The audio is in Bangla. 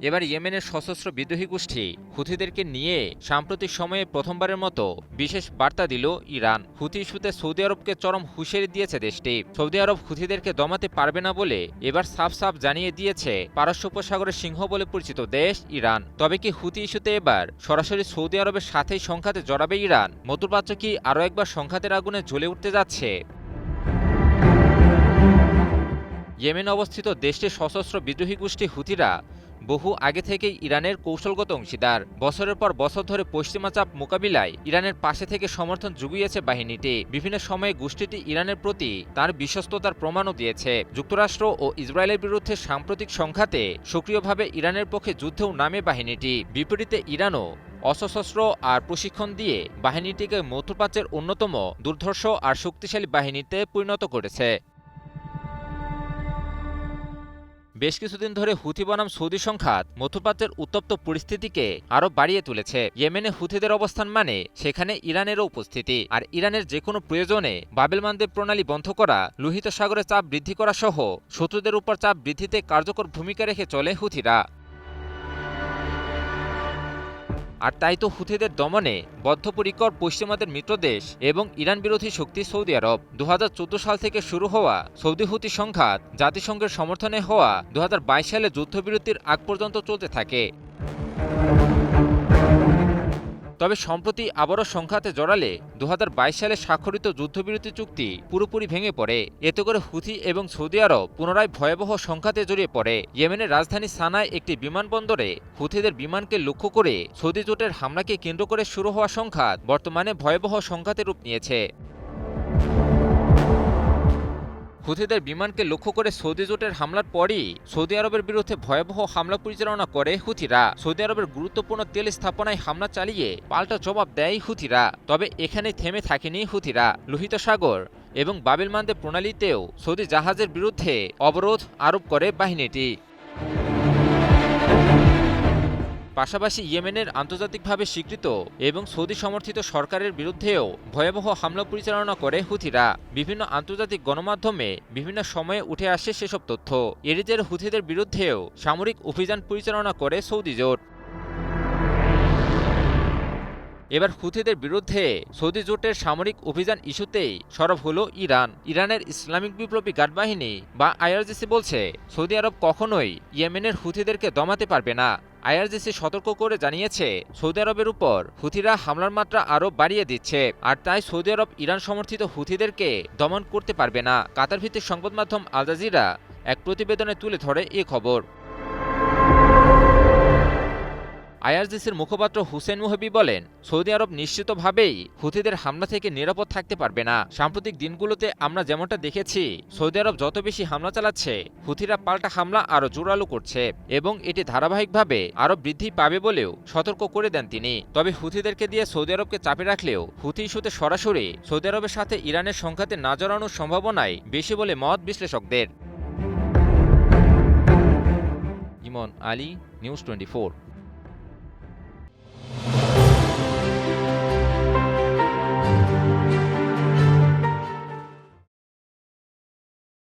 এবার ইয়েমেনের সশস্ত্র বিদ্রোহী গোষ্ঠী হুথিদেরকে নিয়ে সাম্প্রতিক সময়ে প্রথমবারের মতো বিশেষ বার্তা দিল ইরান। হুথি ইস্যুতে সৌদি আরবকে চরম হুঁশিয়ারি দিয়েছে দেশটি। সৌদি আরব হুথিদেরকে দমাতে পারবে না বলে এবার সাফ সাফ জানিয়ে দিয়েছে পারস্য উপসাগরের সিংহ বলে পরিচিত দেশ ইরান। তবে কি হুথি ইস্যুতে এবার সরাসরি সৌদি আরবের সাথেই সংঘাতে জড়াবে ইরান? মধ্যপ্রাচ্য কি আরও একবার সংঘাতের আগুনে জ্বলে উঠতে যাচ্ছে? ইয়েমেন অবস্থিত দেশটির সশস্ত্র বিদ্রোহী গোষ্ঠী হুথিরা বহু আগে থেকেই ইরানের কৌশলগত অংশীদার। বছরের পর বছর ধরে পশ্চিমা চাপ মোকাবিলায় ইরানের পাশে থেকে সমর্থন জুগিয়েছে বাহিনীটি। বিভিন্ন সময়ে গোষ্ঠীটি ইরানের প্রতি তার বিশ্বস্ততার প্রমাণও দিয়েছে। যুক্তরাষ্ট্র ও ইসরায়েলের বিরুদ্ধে সাম্প্রতিক সংঘাতে সক্রিয়ভাবে ইরানের পক্ষে যুদ্ধেও নামে বাহিনীটি। বিপরীতে ইরানও অসশস্ত্র আর প্রশিক্ষণ দিয়ে বাহিনীটিকে মধ্যপ্রাচ্যের অন্যতম দুর্ধর্ষ আর শক্তিশালী বাহিনীতে পরিণত করেছে। বেশ কিছুদিন ধরে হুথি বনাম সৌদি সংঘাত মধ্যপ্রাচ্যের উত্তপ্ত পরিস্থিতিকে আরও বাড়িয়ে তুলেছে। ইয়েমেনে হুথিদের অবস্থান মানে সেখানে ইরানেরও উপস্থিতি, আর ইরানের যে কোনো প্রয়োজনে বাবেল মানদেব প্রণালী বন্ধ করা, লোহিত সাগরে চাপ বৃদ্ধি করা সহ শত্রুদের উপর চাপ বৃদ্ধিতে কার্যকর ভূমিকা রেখে চলে হুথিরা। আর তাই তো হুথিদের দমনে বদ্ধপরিকর পশ্চিমাদের মিত্রদেশ এবং ইরান বিরোধী শক্তি সৌদি আরব। 2014 সাল থেকে শুরু হওয়া সৌদি হুথি সংঘাত জাতিসংঘের সমর্থনে হওয়া 2022 সালে যুদ্ধবিরতির আগ পর্যন্ত চলতে থাকে। তবে সম্প্রতি আবারও সংঘাতে জড়ালে 2022 সালে স্বাক্ষরিত যুদ্ধবিরতি চুক্তি পুরোপুরি ভেঙে পড়ে। এতে করে হুথি এবং সৌদি আরব পুনরায় ভয়াবহ সংঘাতে জড়িয়ে পড়ে। ইয়েমেনের রাজধানী সানায় একটি বিমানবন্দরে হুথিদের বিমানকে লক্ষ্য করে সৌদি জোটের হামলাকে কেন্দ্র করে শুরু হওয়া সংঘাত বর্তমানে ভয়াবহ সংঘাতে রূপ নিয়েছে। হুথিদের বিমানকে লক্ষ্য করে সৌদি জোটের হামলার পরই সৌদি আরবের বিরুদ্ধে ভয়াবহ হামলা পরিচালনা করে হুথিরা। সৌদি আরবের গুরুত্বপূর্ণ তেল স্থাপনায় হামলা চালিয়ে পাল্টা জবাব দেয় হুথিরা। তবে এখানেই থেমে থাকেনি হুথিরা। লোহিত সাগর এবং বাবেল মানদেব প্রণালীতেও সৌদি জাহাজের বিরুদ্ধে অবরোধ আরোপ করে বাহিনীটি। পাশাপাশি ইয়েমেনের আন্তর্জাতিকভাবে স্বীকৃত এবং সৌদি সমর্থিত সরকারের বিরুদ্ধেও ভয়াবহ হামলা পরিচালনা করে হুথিরা। বিভিন্ন আন্তর্জাতিক গণমাধ্যমে বিভিন্ন সময়ে উঠে আসে সেসব তথ্য। এরই জেরে হুথিদের বিরুদ্ধেও সামরিক অভিযান পরিচালনা করে সৌদি জোট। এবার হুথিদের বিরুদ্ধে সৌদি জোটের সামরিক অভিযান ইস্যুতেই সরব হল ইরান। ইরানের ইসলামিক বিপ্লবী গার্ড বাহিনী বা আইআরজিসি বলছে সৌদি আরব কখনোই ইয়েমেনের হুথিদেরকে দমাতে পারবে না। আইআরজিসি সতর্ক করে জানিয়েছে সৌদি আরবের উপর হুথিরা হামলার মাত্রা আরও বাড়িয়ে দিচ্ছে, আর তাই সৌদি আরব ইরান সমর্থিত হুথিদেরকে দমন করতে পারবে না। কাতার ভিত্তিক সংবাদ মাধ্যম আল জাজিরা এক প্রতিবেদনে তুলে ধরে এ খবর। আইআরজিসির মুখপাত্র হুসেন মুহবি বলেন, সৌদি আরব নিশ্চিতভাবেই হুথিদের হামলা থেকে নিরাপদ থাকতে পারবে না। সাম্প্রতিক দিনগুলোতে আমরা যেমনটা দেখেছি, সৌদি আরব যত বেশি হামলা চালাচ্ছে, হুথিরা পাল্টা হামলা আরও জোরালো করছে এবং এটি ধারাবাহিকভাবে আরও বৃদ্ধি পাবে বলেও সতর্ক করে দেন তিনি। তবে হুথিদেরকে দিয়ে সৌদি আরবকে চাপে রাখলেও হুথি ইস্যুতে সরাসরি সৌদি আরবের সাথে ইরানের সংঘাতে না জড়ানোর সম্ভাবনাই বেশি বলে মত বিশ্লেষকদের। ইমন আলী, নিউজ 24।